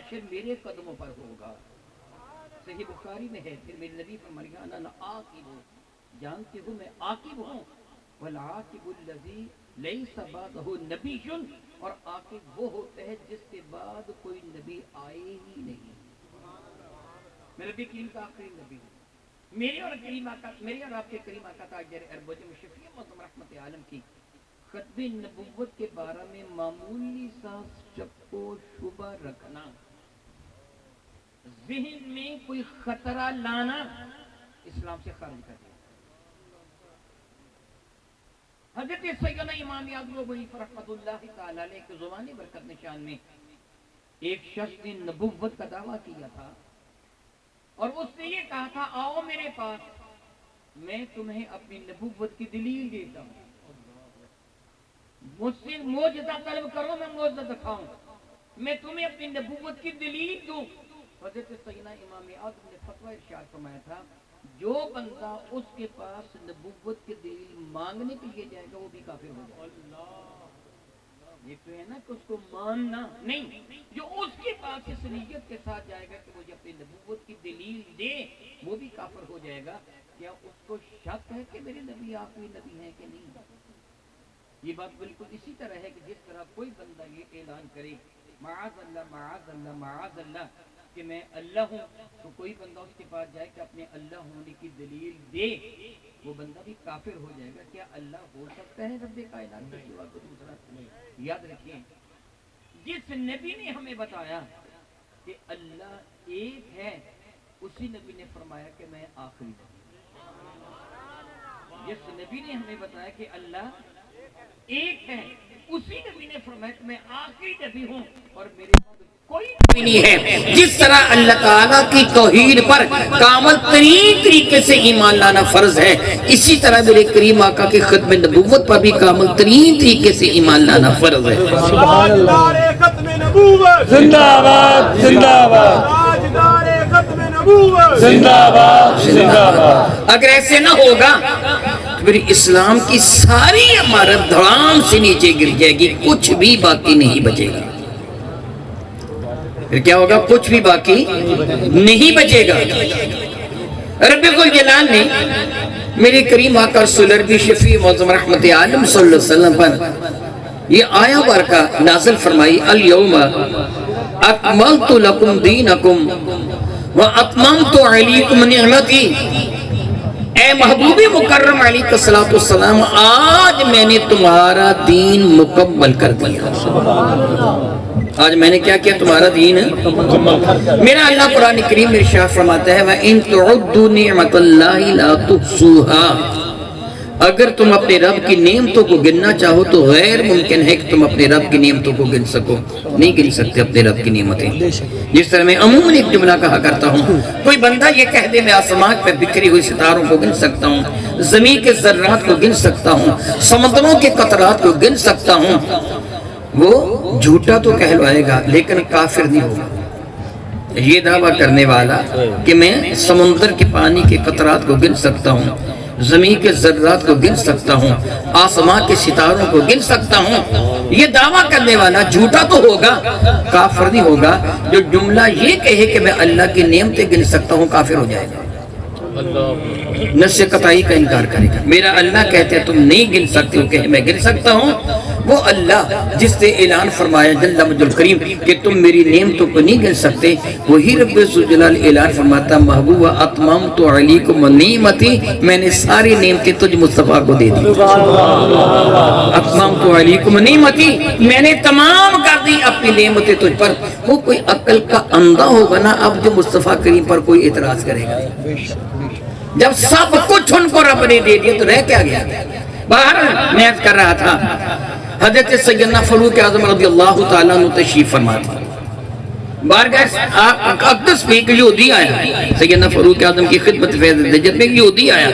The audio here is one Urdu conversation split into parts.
حشر میرے قدموں پر ہوگا. صحیح بخاری میں ہے. پھر میرے نبی فرمایا انا عاقب، جانتے ہو میں عاقب ہوں. والعاقب الذی لیس بعدہ نبی، اور عاقب وہ ہوتا ہے جس کے بعد کوئی نبی آئے ہی نہیں. میں نبی کریم کا آخری نبی ہوں. میرے اور آپ کے کریم آقا تاجر عرب و عجم شفیع معظم رحمت عالم کی ختم نبوت کے بارے میں معمولی سا شک و شبہ رکھنا، ذہن میں کوئی خطرہ لانا، اسلام سے خارج کر دیا. حضرت سیدنا امام اعظم ابو حنیفہ رحمۃ اللہ تعالی علیہ کے زمانے برکت نشان میں ایک شخص نے نبوت کا دعویٰ کیا تھا اور اس نے یہ کہا تھا آؤ میرے پاس، میں تمہیں اپنی نبوت کی دلیل دیتا ہوں. مجھ سے معجزہ طلب کرو، میں معجزہ دکھاؤں، میں تمہیں اپنی نبوت کی دلیل دوں. حضرت سیدنا امام اعظم نے فتویٰ ارشاد فرمایا تھا جو بندہ اس کے پاس نبوت کی دلیل مانگنے کے لیے جائے گا وہ بھی کافر ہو جائے گا. یہ تو ہے نا کہ اس کو ماننا نہیں، جو اس کے پاس اس نیت کے ساتھ جائے گا کہ مجھے اپنی نبوت کی دلیل دے وہ بھی کافر ہو جائے گا. کیا اس کو شک ہے کہ میرے نبی آخری نبی ہیں کہ نہیں؟ یہ بات بالکل اسی طرح ہے کہ جس طرح کوئی بندہ یہ اعلان کرے معاذ اللہ معاذ اللہ معاذ اللہ کہ میں اللہ ہوں، تو کوئی بندہ اس کے پاس جائے کہ اپنے اللہ ہونے کی دلیل دے، وہ بندہ بھی کافر ہو جائے گا. کیا اللہ ہو سکتا ہے رب کائنات کے سوا کوئی دوسرا؟ یاد رکھیں جس نبی نے ہمیں بتایا کہ اللہ ایک ہے، اسی نبی نے فرمایا کہ میں آخری نبی. جس نبی نے ہمیں بتایا کہ اللہ ایک ہے، اسی نبی نے فرمایا کہ میں آخری نبی ہوں اور میرے بعد کوئی نبی نہیں ہے. جس طرح اللہ تعالیٰ کی توحید پر کامل ترین طریقے سے ایمان لانا فرض ہے، اسی طرح میرے کریم آقا کی ختم نبوت پر بھی کامل ترین طریقے سے ایمان لانا فرض ہے. سبحان اللہ. ختم نبوت زندہ باد، زندہ باد. تاجدار ختم نبوت زندہ باد، زندہ باد. اگر ایسے نہ ہوگا پھر اسلام کی ساری عمارت دھڑام سے نیچے گر جائے گی، کچھ بھی باقی نہیں بچے گا. پھر کیا ہوگا؟ کچھ بھی باقی نہیں بچے گا. رب الجلال نے میرے کریم آقا رسول عربی شفیع معظم رحمت عالم صلی اللہ علیہ وسلم پر یہ آیا بارکہ نازل فرمائی الیوم اکملت لکم دینکم واتممت علیکم نعمتی. اے محبوب مکرم علیہ الصلوۃ والسلام، آج میں نے تمہارا دین مکمل کر دیا. آج میں نے کیا کیا؟ تمہارا دین میرا اللہ قرآن کریم میں ارشاد فرماتا ہے وَإِن تُعُدُّوا نِعْمَةَ اللَّهِ لَا تُحْصُوهَا. اگر تم اپنے رب کی نعمتوں کو گننا چاہو تو غیر ممکن ہے کہ تم اپنے رب کی نعمتوں کو گن سکو. نہیں گن سکتے اپنے رب کی نعمتیں. جس طرح میں عموماً ایک جملہ کہا کرتا ہوں، کوئی بندہ یہ کہہ دے میں آسمان پہ بکھری ہوئی ستاروں کو گن سکتا ہوں، زمین کے ذرات کو گن سکتا ہوں، سمندروں کے قطرات کو گن سکتا ہوں، وہ جھوٹا تو کہلوائے گا لیکن کافر نہیں ہوگا. یہ دعویٰ کرنے والا کہ میں سمندر کے پانی کے قطرات کو گن سکتا ہوں، زمین کے ذرات کو گن سکتا ہوں، آسمان کے ستاروں کو گن سکتا ہوں، یہ دعویٰ کرنے والا جھوٹا تو ہوگا، کافر نہیں ہوگا. جو جملہ یہ کہے کہ میں اللہ کی نعمتیں گن سکتا ہوں کافر ہو جائے گا، نص قطعی کا انکار کرے گا. میرا اللہ کہتے ہیں تم نہیں گن سکتے ہو کہ میں گن سکتا ہوں. وہ اللہ جس نے اعلان فرمایا جل مجد الکریم کہ تم میری نعمتوں کو نہیں گن سکتے، وہی رب ذوالجلال اعلان فرماتا محبوب اتممت علیکم نعمتی، میں نے ساری نعمتیں تجھ مصطفیٰ کو دے دی. اتممت علیکم نعمتی، میں نے تمام کر دی اپنی نعمتیں تجھ پر. وہ کوئی عقل کا اندھا ہوگا نا اب جو مصطفیٰ کریم پر کوئی اعتراض کرے گا؟ جب سب کچھ ان کو رب نے دے دیا تو رہ کیا گیا؟ باہر میں عرض کر رہا تھا حضرت سیدنا فاروق اعظم رضی اللہ تعالیٰ عنہ تشریف فرما تھا. بارگاہ اقدس میں ایک یہودی آیا، سیدنا فاروق اعظم کی خدمت فیض دجت میں ایک یہودی آیا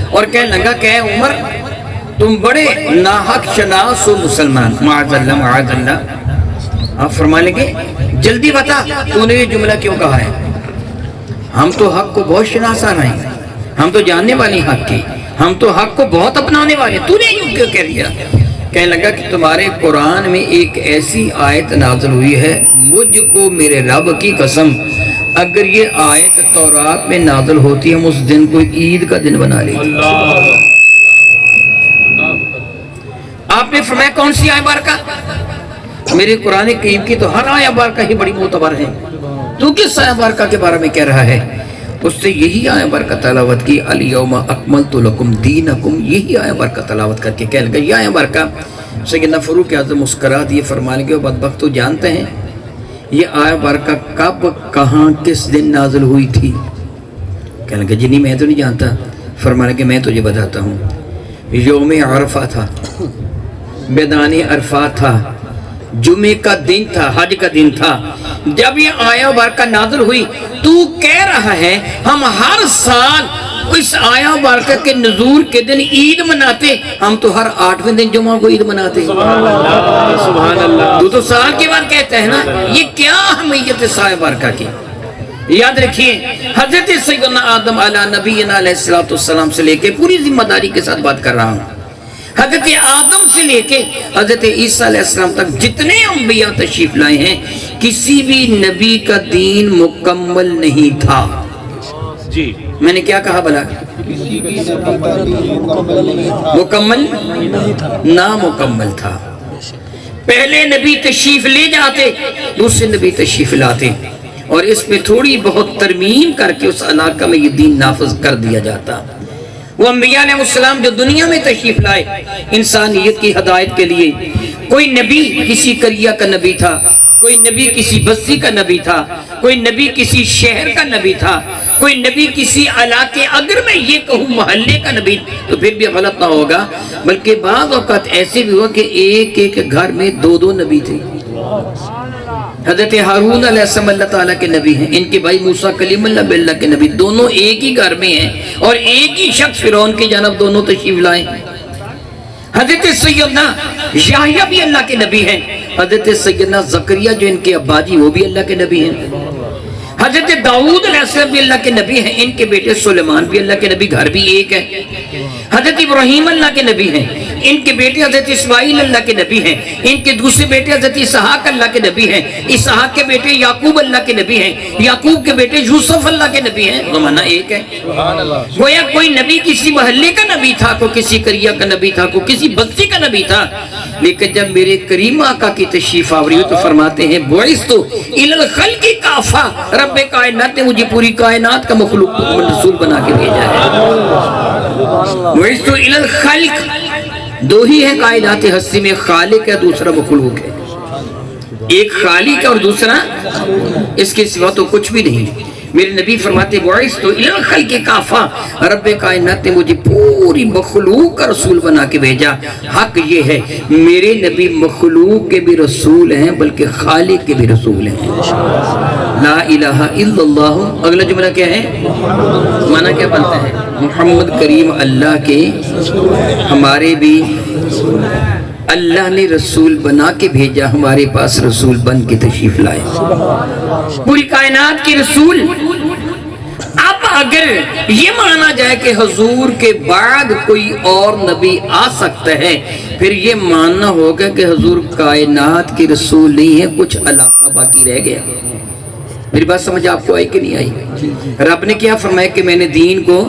اور کہنے لگا کہ اے عمر تم بڑے ناحق شناس و مسلمان، معاذ اللہ معاذ اللہ. آپ فرمانے لگے جلدی بتا تو نے یہ جملہ کیوں کہا ہے؟ ہم تو حق کو بہت شناسان ہیں، ہم تو جاننے والی حق کی، ہم تو حق کو بہت اپنانے والے، تو نے یوں کیوں کہہ دیا؟ کہنے لگا کہ تمہارے قرآن میں ایک ایسی آیت نازل ہوئی ہے مجھ کو میرے رب کی قسم اگر یہ آیت تورات میں نازل ہوتی ہم اس دن کو عید کا دن بنا لیتے۔ آپ نے فرمایا کون سی آیت بارکہ؟ میرے قرآن کریم کی تو ہر آیت بارکہ ہی بڑی معتبر ہے، تو کس آیت بارکہ کے بارے میں کہہ رہا ہے؟ اس سے یہی آیت بارکہ تلاوت کی، الیوم اکملت لکم دینکم، یہی آیت بارکہ تلاوت کر کے کہہ لگا یہ آیت بارکہ سیدنا فاروق اعظم مسکرا دیے فرمانے کے بدبخت تو جانتے ہیں یہ آیت بارکہ کب کہاں کس دن نازل ہوئی تھی؟ کہنے لگا جی نہیں میں تو نہیں جانتا۔ فرمانے کہ میں تجھے بتاتا ہوں، یوم عرفہ تھا، بیدان عرفات تھا، جمعے کا دن تھا، حج کا دن تھا، جب یہ آیت بارکہ نازل ہوئی تو کہہ رہا ہے ہم ہر سال اس آیت بارکہ کے نزول کے دن عید مناتے، ہم تو ہر 8ویں دن جمعہ کو عید مناتے۔ سبحان اللہ۔ تو سال کے بعد کہتے ہیں نا یہ کیا اہمیت ہے آیت بارکہ کی؟ یاد رکھیے حضرت سیدنا آدم علیہ نبینا علیہ السلام سے لے کے پوری ذمہ داری کے ساتھ بات کر رہا ہوں، حضرت آدم سے لے کے حضرت عیسیٰ علیہ السلام تک جتنے انبیاء تشریف لائے ہیں کسی بھی نبی کا دین مکمل نہیں تھا۔ جی میں نے کیا کہا بھلا؟ مکمل نامکمل تھا۔ پہلے نبی تشریف لے جاتے، دوسرے نبی تشریف لاتے، اور اس میں تھوڑی بہت ترمیم کر کے اس علاقہ میں یہ دین نافذ کر دیا جاتا۔ وہ انبیاء علیہ السلام جو دنیا میں تشریف لائے انسانیت کی ہدایت کے لیے، کوئی نبی کسی قریہ کا نبی تھا، کوئی نبی کسی بستی کا نبی تھا، کوئی نبی کسی شہر کا نبی تھا، کوئی نبی کسی علاقے، اگر میں یہ کہوں محلے کا نبی تو پھر بھی غلط نہ ہوگا، بلکہ بعض اوقات ایسے بھی ہوا کہ ایک ایک گھر میں 2 نبی تھے۔ حضرت ہارون علیہ السلام اللہ تعالیٰ کے نبی ہیں، ان کے بھائی موسیٰ کلیم اللہ باللہ کے نبی، دونوں ایک ہی گھر میں ہیں اور ایک ہی شخص فرعون کی جانب دونوں تشریف لائے۔ حضرت سیدنا یحییٰ بھی اللہ کے نبی ہیں، حضرت سیدنا زکریا جو ان کے ابا جی وہ بھی اللہ کے نبی ہیں، حضرت داؤد علیہ السلام بھی اللہ کے نبی ہیں، ان کے بیٹے سلیمان بھی اللہ کے نبی، گھر بھی ایک ہے۔ حضرت ابراہیم اللہ کے نبی ہیں، ان کے بیٹے حضرت اسماعیل اللہ کے نبی ہیں، ان کے دوسرے بیٹے حضرت اسحاق اللہ کے نبی ہیں، اسحاق کے بیٹے یعقوب اللہ کے نبی ہیں، یعقوب کے بیٹے یوسف اللہ کے نبی ہیں، زمانہ ایک ہے۔ گویا کوئی نبی کسی محلے کا نبی تھا، کوئی کسی قریہ کا نبی تھا، کوئی کسی بستی کا نبی تھا، لیکن جب میرے کریم آقا کی تشریف آوری تو فرماتے ہیں بعثت الی الخلق کافہ، رب کائنات نے مجھے پوری کائنات کا مخلوق رسول بنا کے بھیجا ہے۔ بعثت الی الخلق، 2 ہی ہیں کائنات ہستی میں، خالق ہے دوسرا مخلوق ہے، ایک خالق ہے اور دوسرا اس کے سوا تو کچھ بھی نہیں۔ میرے نبی فرماتے بعثت الی الخلق کافہ، رب کائنات نے مجھے پوری مخلوق کا رسول بنا کے بھیجا۔ حق یہ ہے میرے نبی مخلوق کے بھی رسول ہیں بلکہ خالق کے بھی رسول ہیں۔ لا الہ الا اللہ، اگلا جملہ کیا ہے؟ معنی کیا بنتا ہے؟ محمد کریم اللہ کے ہمارے بھی اللہ نے رسول بنا کے بھیجا، ہمارے پاس رسول بن کے تشریف لائے، پوری کائنات کے رسول۔ اب اگر یہ مانا جائے کہ حضور کے بعد کوئی اور نبی آ سکتا ہے، پھر یہ ماننا ہوگا کہ حضور کائنات کے رسول نہیں ہے، کچھ علاقہ باقی رہ گیا۔ میری بات سمجھ آپ کو آئی کہ نہیں آئی؟ رب نے کیا فرمایا کہ میں نے دین کو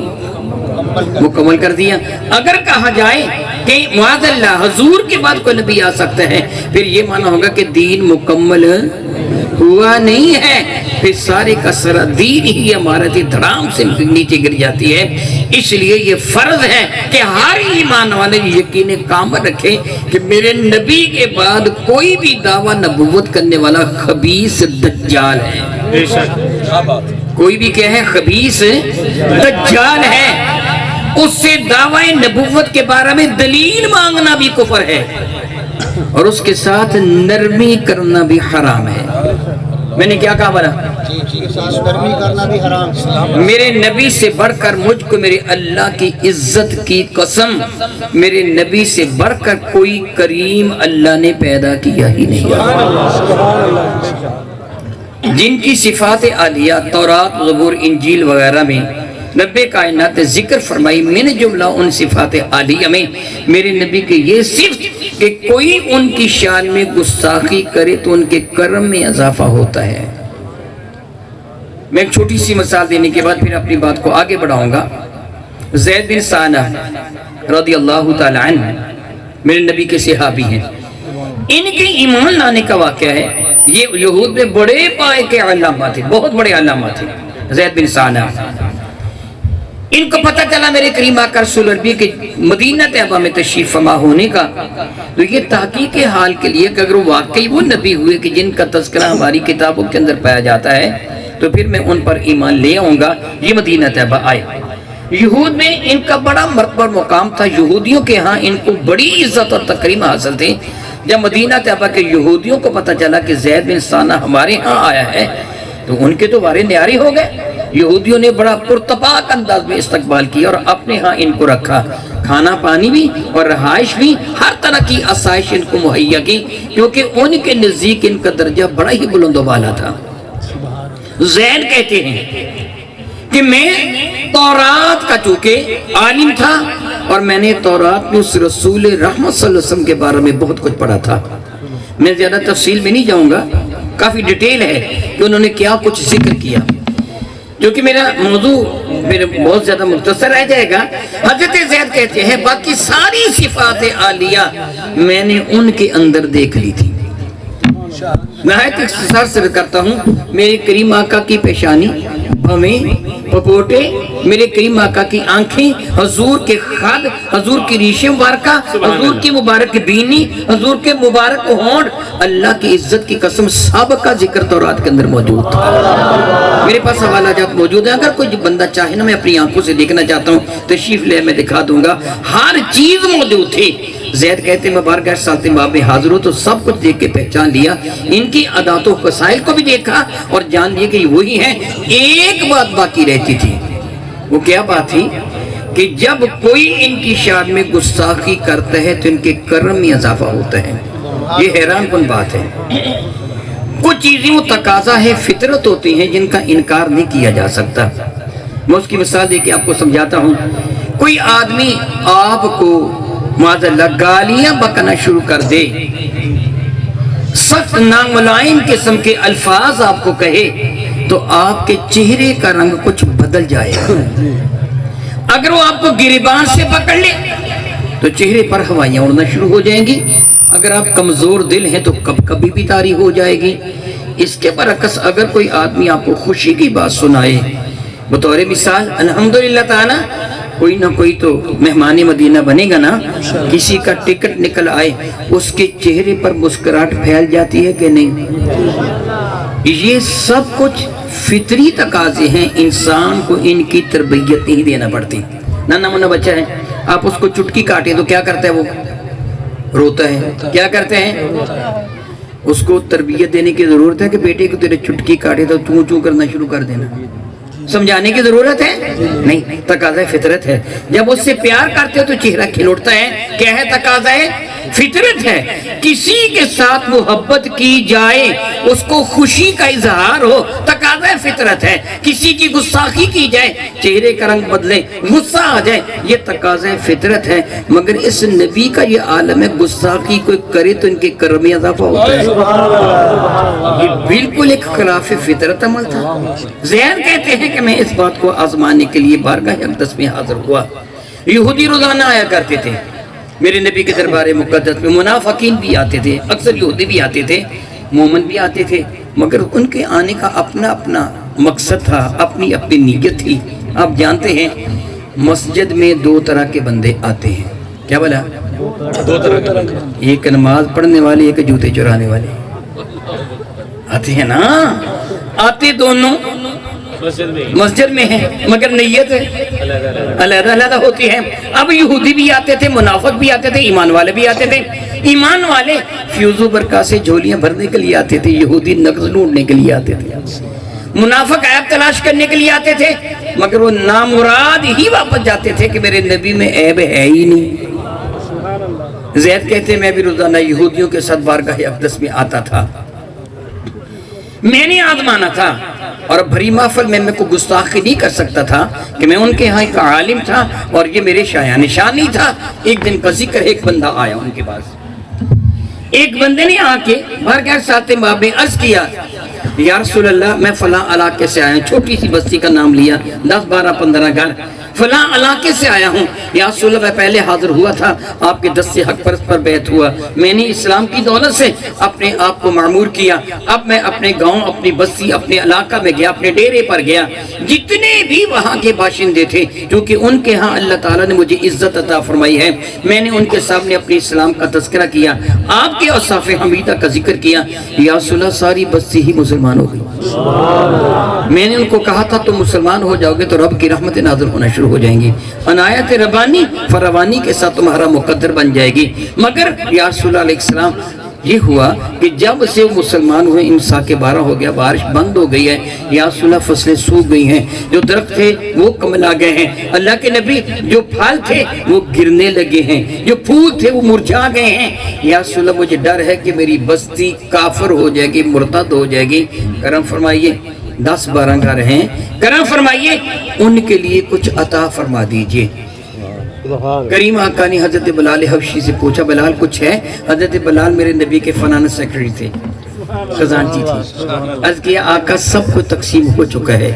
مکمل کر دیا۔ اگر کہا جائے کہ معاذ اللہ حضور کے بعد کوئی نبی آ سکتا ہے، پھر یہ مانا ہوگا کہ دین مکمل ہوا نہیں ہے، پھر سارے کا سارا دین ہی عمارت دھڑام سے نیچے گر جاتی ہے۔ اس لیے یہ فرض ہے کہ ہر ایمان والے یقین کامل رکھے کہ میرے نبی کے بعد کوئی بھی دعویٰ نبوت کرنے والا خبیث دجال ہے۔ کوئی بھی کیا ہے؟ خبیث دجال ہے۔ اس سے دعوی نبوت کے بارے میں دلیل مانگنا بھی کفر ہے، اور اس کے ساتھ نرمی کرنا بھی حرام ہے۔ میں نے کیا کہا بھلا؟ نرمی کرنا بھی حرام ہے۔ میرے نبی سے بڑھ کر مجھ کو میرے اللہ کی عزت کی قسم، میرے نبی سے بڑھ کر کوئی کریم اللہ نے پیدا کیا ہی نہیں۔ جن کی صفات عالیہ تورات، زبور، انجیل وغیرہ میں رب کائنات نے ذکر فرمائی من جملہ ان صفات عالیہ میں میرے نبی کے یہ صفت کہ کوئی ان کی شان میں گستاخی کرے تو ان کے کرم میں اضافہ ہوتا ہے۔ میں ایک چھوٹی سی مثال دینے کے بعد پھر اپنی بات کو آگے بڑھاؤں گا۔ زید بن ثانہ رضی اللہ تعالی عنہ میرے نبی کے صحابی ہیں، ان کے ایمان لانے کا واقعہ ہے۔ یہ یہود میں بڑے پائے کے علامہ تھے، بہت بڑے علامہ تھے زید بن ثانہ۔ ان کو پتہ چلا میرے کریم آقا رسول عربی کے مدینہ طیبہ میں تشریف فرما ہونے کا، تو یہ تحقیق حال کے لیے کہ اگر واقعی وہ نبی ہوئے کہ جن کا تذکرہ ہماری کتابوں کے اندر پایا جاتا ہے تو پھر میں ان پر ایمان لے آؤں گا، یہ مدینہ طیبہ آئے۔ یہود میں ان کا بڑا مرتبہ مقام تھا، یہودیوں کے ہاں ان کو بڑی عزت اور تکریم حاصل تھی۔ جب مدینہ طیبہ کے یہودیوں کو پتہ چلا کہ زید بن ثانہ ہمارے ہاں آیا ہے تو ان کے تو وارے نیارے ہو گئے۔ یہودیوں نے بڑا پرتپاک انداز میں استقبال کیا اور اپنے ہاں ان کو رکھا، کھانا پانی بھی اور رہائش بھی، ہر طرح کی آسائش ان کو مہیا کی، کیونکہ ان کے نزدیک ان کا درجہ بڑا ہی بلند و بالا تھا۔ زید کہتے ہیں کہ میں تورات کا چونکہ عالم تھا اور میں نے تورات میں اس رسول رحمت صلی اللہ علیہ وسلم کے بارے میں بہت کچھ پڑھا تھا۔ میں زیادہ تفصیل میں نہیں جاؤں گا، کافی ڈیٹیل ہے کہ انہوں نے کیا کچھ ذکر کیا، جو کہ میرا موضوع بہت زیادہ مختصر رہ جائے گا۔ حضرت زید کہتے ہیں باقی ساری صفات عالیہ میں نے ان کے اندر دیکھ لی تھی۔ نہایت اختصار سے کرتا ہوں، میرے کریم آقا کی پیشانی، بھویں، پپوٹے، میرے کریم آقا کی آنکھیں، حضور کے خد، حضور کی ریش مبارکہ، حضور کی مبارک بینی، حضور کے مبارک ہونٹ، اللہ کی عزت کی قسم سب کا ذکر تورات کے اندر موجود تھا۔ میرے پاس حوالہ جات موجود ہیں، اگر کوئی بندہ چاہے نا میں اپنی آنکھوں سے دیکھنا چاہتا ہوں تشریف لے میں دکھا دوں گا، ہر چیز موجود تھی۔ زید کہتے ہیں مبارک سالت باب میں حاضر ہو تو سب کچھ دیکھ کے پہچان لیا، ان کی عادات و خصائل کو بھی دیکھا اور جان لیا کہ وہی ہیں۔ ایک بات باقی رہتی تھی، وہ کیا بات تھی کہ جب کوئی ان کی شان میں گستاخی کرتا ہے تو ان کے کرم میں اضافہ ہوتا ہے۔ یہ حیران کن بات ہے۔ کچھ چیزیں وہ تقاضا ہے، فطرت ہوتی ہیں جن کا انکار نہیں کیا جا سکتا۔ میں اس کی مثال دے کے آپ کو سمجھاتا ہوں۔ کوئی آدمی آپ کو معاذ اللہ گالیاں بکنا شروع کر دے، سخت ناملائم قسم کے الفاظ آپ کو کہے تو آپ کے چہرے کا رنگ کچھ بدل جائے گا۔ اگر وہ آپ کو گریبان سے پکڑ لے تو چہرے پر ہوائیاں اڑنا شروع ہو جائیں گی۔ اگر آپ کمزور دل ہیں تو کبھی بھی طاری ہو جائے گی۔ اس کے برعکس اگر کوئی آدمی آپ کو خوشی کی بات سنائے، بطور مثال الحمدللہ تعالی کوئی نہ کوئی تو مہمان مدینہ بنے گا نا، کسی کا ٹکٹ نکل آئے اس کے چہرے پر مسکراہٹ پھیل جاتی ہے کہ نہیں؟ یہ سب کچھ فطری تقاضے ہیں، انسان کو ان کی تربیت نہیں دینا پڑتی۔ نانا منا بچہ ہے، آپ اس کو چٹکی کاٹیں تو کیا کرتا ہے؟ وہ روتا ہے۔ کیا کرتے ہیں؟ اس کو تربیت دینے کی ضرورت ہے کہ بیٹے کو تیرے چٹکی کاٹے تو تو چوں کرنا شروع کر دینا؟ سمجھانے کی ضرورت ہے؟ نہیں، تقاضا فطرت ہے۔ جب اس سے پیار کرتے ہو تو چہرہ کھل اٹھتا ہے۔ کیا ہے تقاضا؟ فطرت ہے۔ کسی کے ساتھ محبت کی جائے، اس کو خوشی کا اظہار ہو، تقاضا فطرت ہے۔ کسی کی گستاخی کی جائے، چہرے کا رنگ بدلے، غصہ آ جائے، یہ تقاضا فطرت ہے۔ مگر اس نبی کا یہ عالم ہے، گستاخی کوئی کرے تو ان کے کرم میں اضافہ ہوتا ہے۔ یہ بالکل ایک خلاف فطرت عمل تھا۔ زید کہتے ہیں کہ میں اس بات کو آزمانے کے لیے بارگاہ اقدس میں حاضر ہوا۔ یہودی روزانہ آیا کرتے تھے میرے نبی کے دربار مقدس میں، منافقین بھی آتے تھے، اکثر یہودی بھی آتے تھے، مومن بھی آتے تھے، مگر ان کے آنے کا اپنا اپنا مقصد تھا، اپنی اپنی نیت تھی۔ آپ جانتے ہیں مسجد میں دو طرح کے بندے آتے ہیں۔ کیا بولا؟ دو طرح کے، ایک نماز پڑھنے والے، ایک جوتے چرانے والے آتے ہیں نا۔ آتے دونوں مسجد میں ہیں مگر نیت علیحدہ علیحدہ ہوتی ہے۔ اب یہودی بھی آتے تھے، منافق بھی آتے تھے، ایمان والے بھی آتے تھے۔ ایمان والے فیوزو برکا سے جھولیاں بھرنے کے لیے آتے تھے، یہودی نقض ڈھونڈنے کے لیے آتے تھے، منافق عیب تلاش کرنے کے لیے آتے تھے، مگر وہ نامراد ہی واپس جاتے تھے کہ میرے نبی میں عیب ہے ہی نہیں۔ زید کہتے ہیں میں بھی روزانہ یہودیوں کے ساتھ بارگاہ اقدس میں آتا تھا۔ میں نے آزمانا تھا اور بھری محفل میں کو گستاخی نہیں کر سکتا تھا کہ میں ان کے ہاں ایک عالم تھا اور یہ میرے شایع نشان نہیں تھا۔ ایک دن کا ذکر ایک بندہ آیا ان کے پاس، ایک بندے نے آ کے بارگاہ ساتھ باب میں عرض کیا، یا رسول اللہ میں فلاں علاقے سے آیا ہوں، چھوٹی سی بستی کا نام لیا، 10 12 15 گھر، فلاں علاقے سے آیا ہوں یا رسول اللہ، میں پہلے حاضر ہوا تھا، آپ کے دست حق پرست پر بیعت ہوا، میں نے اسلام کی دولت سے اپنے آپ کو معمور کیا، اب میں اپنے گاؤں، اپنی بستی، اپنے علاقہ میں گیا، اپنے ڈیرے پر گیا، جتنے بھی وہاں کے باشندے تھے کیونکہ ان کے ہاں اللہ تعالیٰ نے مجھے عزت عطا فرمائی ہے، میں نے ان کے سامنے اپنے اسلام کا تذکرہ کیا، آپ کے اوصاف حمیدہ کا ذکر کیا، یا رسول اللہ ساری بستی ہی مسلمان ہو گئی۔ میں نے ان کو کہا تھا تم مسلمان ہو جاؤ گے تو رب کی رحمت نازل ہونا شروع ہو جائیں گی، عنایت ربانی فروانی کے ساتھ تمہارا مقدر بن جائے گی، مگر یا رسول اللہ علیہ السلام یہ ہوا کہ جب سے وہ مسلمان ہوئے امسا کے 12 ہو گیا، بارش بند ہو گئی ہے، یا رسول اللہ فصلیں سوکھ گئی ہیں، جو درخت تھے وہ کملا گئے ہیں، اللہ کے نبی جو پھل تھے وہ گرنے لگے ہیں، جو پھول تھے وہ مرجھا گئے ہیں، یا رسول اللہ مجھے ڈر ہے کہ میری بستی کافر ہو جائے گی، مرتد ہو جائے گی، کرم فرمائیے 10 12 گھر ہیں، کرم فرمائیے ان کے لیے کچھ عطا فرما دیجئے۔ کریم آقا نے حضرت بلال حبشی سے پوچھا بلال کچھ ہے؟ حضرت بلال میرے نبی کے فنانس سیکرٹری تھے، خزانچی تھی، عرض کیا آقا سب کو تقسیم ہو چکا ہے۔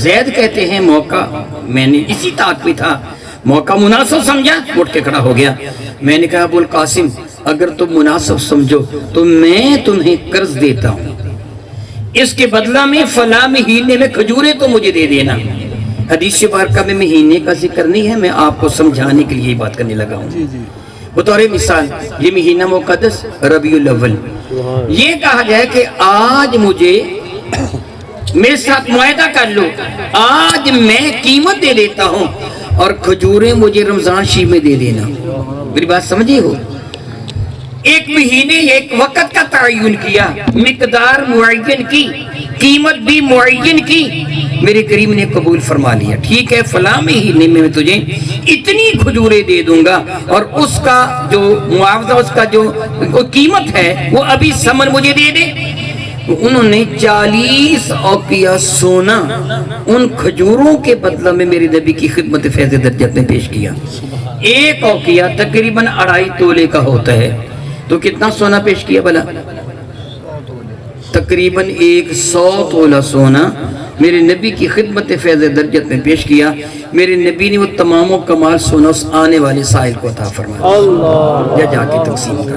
زید کہتے ہیں موقع میں نے اسی طاق میں تھا، موقع مناسب سمجھا، اٹھ کے کھڑا ہو گیا، میں نے کہا ابو القاسم اگر تم مناسب سمجھو تو میں تمہیں قرض دیتا ہوں، اس کے بدلہ میں فلاں مہینے میں کھجوریں تو مجھے دے دینا۔ حدیث مبارکہ میں مہینے کا ذکر نہیں ہے، میں آپ کو سمجھانے کے لیے یہ بات کرنے لگا ہوں۔ بطور مثال یہ مہینہ مقدس ربیع الاول، یہ کہا جائے کہ آج مجھے میرے ساتھ معاہدہ کر لو، آج میں قیمت دے دیتا ہوں اور کھجوریں مجھے رمضان شریف میں دے دینا۔ میری بات سمجھے ہو؟ ایک مہینے ایک وقت کا تعین کیا، مقدار معین کی، قیمت بھی معین کی، میرے کریم نے قبول فرما لیا، ٹھیک ہے فلاں مہینے میں تجھے اتنی کھجوریں دے دوں گا اور اس کا جو معاوضہ، اس کا جو قیمت ہے وہ ابھی ثمن مجھے دے دے۔ انہوں نے 40 اوقیہ سونا ان کھجوروں کے بدلہ میں میرے نبی کی خدمت فیض درجت میں پیش کیا۔ ایک اوقیہ تقریباً 2.5 تولے کا ہوتا ہے، تو کتنا سونا پیش کیا بلا؟ تقریباً 100 تولہ سونا میرے نبی کی خدمت فیض درجت میں پیش کیا۔ میرے نبی نے وہ تمام و کمال سونا اس آنے والے سائل کو عطا فرمایا، یا جا کے تقسیم کر۔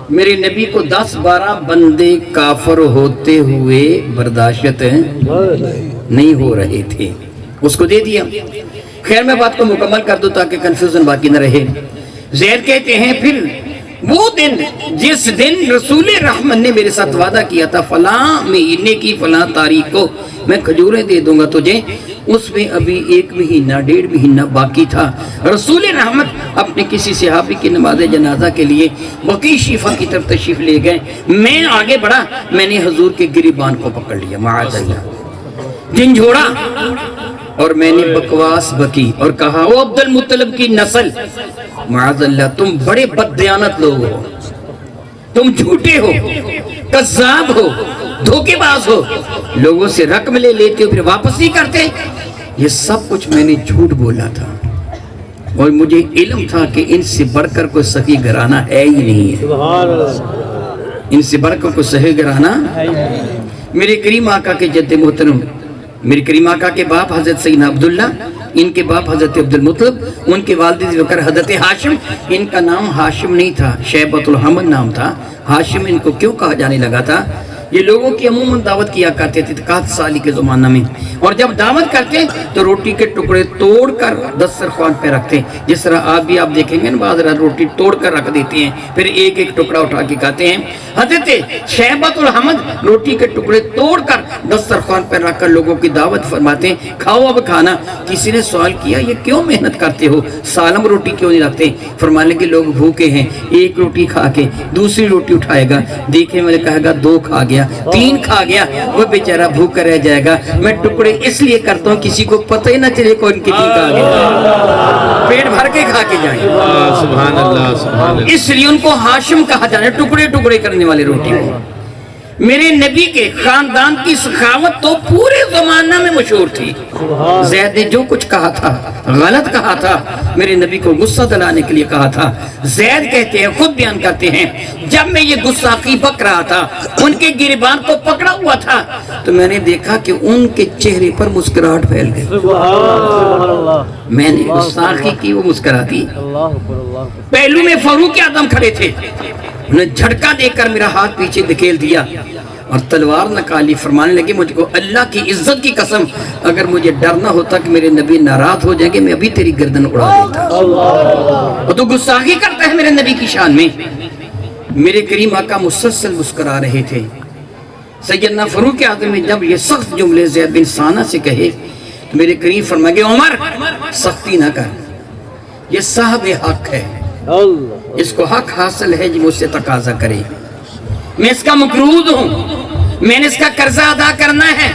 میرے نبی کو 10 12 بندے کافر ہوتے ہوئے برداشت نہیں ہو رہے تھے، اس کو دے دیا۔ خیر میں بات کو مکمل کر دوں تاکہ کنفیوژن باقی نہ رہے۔ زید کہتے ہیں پھر وہ دن جس دن رسول رحمت نے میرے ساتھ وعدہ کیا تھا فلاں مہینے کی فلاں تاریخ کو میں کھجوریں دے دوں گا تجھے، اس میں ابھی 1 مہینہ 1.5 مہینہ باقی تھا۔ رسول رحمت اپنے کسی صحابی کی نماز جنازہ کے لیے بقیع شیفا کی طرف تشریف لے گئے، میں آگے بڑھا، میں نے حضور کے گریبان کو پکڑ لیا، معاذ اللہ جھنجھوڑا، اور میں نے بکواس بکی اور کہا او عبد المطلب کی نسل، معاذ اللہ تم بڑے بددیانت لوگ ہو، تم جھوٹے ہو، کذاب ہو، دھوکے باز ہو، لوگوں سے رقم لے لیتے ہو پھر واپس نہیں کرتے۔ یہ سب کچھ میں نے جھوٹ بولا تھا اور مجھے علم تھا کہ ان سے بڑھ کر کوئی صحیح گھرانہ ہے ہی نہیں ہے، ان سے بڑھ کر کوئی صحیح گھرانہ۔ میرے کریم آقا کے جد محترم، میرے کریم آقا کے باپ حضرت سیدنا عبداللہ، ان کے باپ حضرت عبد المطلب، ان کے والد ذکر حضرت ہاشم، ان کا نام ہاشم نہیں تھا، شیبۃ الحمد نام تھا۔ ہاشم ان کو کیوں کہا جانے لگا تھا؟ یہ لوگوں کی عموماً دعوت کیا کرتے تھے 61 سالی کے زمانہ میں، اور جب دعوت کرتے تو روٹی کے ٹکڑے توڑ کر دسترخوان پہ رکھتے، جس طرح آپ بھی آپ دیکھیں گے بعض روٹی توڑ کر رکھ دیتے ہیں پھر ایک ایک ٹکڑا اٹھا کے کھاتے ہیں۔ حضرت شیبۃ الحمد روٹی کے ٹکڑے توڑ کر دسترخوان پہ رکھ کر لوگوں کی دعوت فرماتے ہیں، کھاؤ اب کھانا۔ کسی نے سوال کیا یہ کیوں محنت کرتے ہو، سالم روٹی کیوں نہیں رکھتے؟ فرمانے کے لوگ بھوکے ہیں، ایک روٹی کھا کے دوسری روٹی اٹھائے گا، دیکھیں میں نے کہا گا 2 کھا گیا، 3 کھا گیا، وہ بیچارہ بھوکا رہ جائے گا۔ میں ٹکڑے اس لیے کرتا ہوں کسی کو پتہ ہی نہ چلے کون کتنی کھا گیا، پیٹ بھر کے کھا کے جائیں۔ سبحان اللہ، سبحان اللہ۔ اس لیے ان کو ہاشم کہا جانا ہے، ٹکڑے ٹکڑے کرنے والے روٹی کو۔ میرے نبی کے خاندان کی سخاوت تو پورے زمانہ میں مشہور تھی. زید نے جو کچھ کہا تھا غلط کہا تھا, میرے نبی کو غصہ دلانے کے لیے کہا تھا. زید کہتے ہیں, خود بیان کرتے ہیں, جب میں یہ گستاخی بک رہا تھا, ان کے گریبان کو پکڑا ہوا تھا, تو میں نے دیکھا کہ ان کے چہرے پر مسکراہٹ پھیل گئی. میں نے گستاخی کی, وہ مسکراتی. پہلو میں فاروق اعظم کھڑے تھے, انہیں جھٹکا دے کر میرا ہاتھ پیچھے دھکیل دیا اور تلوار نکالی. فرمانے لگے, مجھ کو اللہ کی عزت کی قسم, اگر مجھے ڈر نہ ہوتا کہ میرے نبی ناراض ہو جائیں گے, میں ابھی تیری گردن اڑا دیتا. اور تو گستاخی کرتا ہے میرے نبی کی شان میں. میرے کریم آقا مسلسل مسکرا رہے تھے. سیدنا فاروق اعظم نے جب یہ سخت جملے زید بن ثانہ سے کہے تو میرے کریم فرمائے گے, عمر سختی نہ کر, یہ صاحب حق ہے, اس کو حق حاصل ہے جو مجھ سے تقاضا کرے. میں اس کا مقروض ہوں, میں نے اس کا قرضہ ادا کرنا ہے.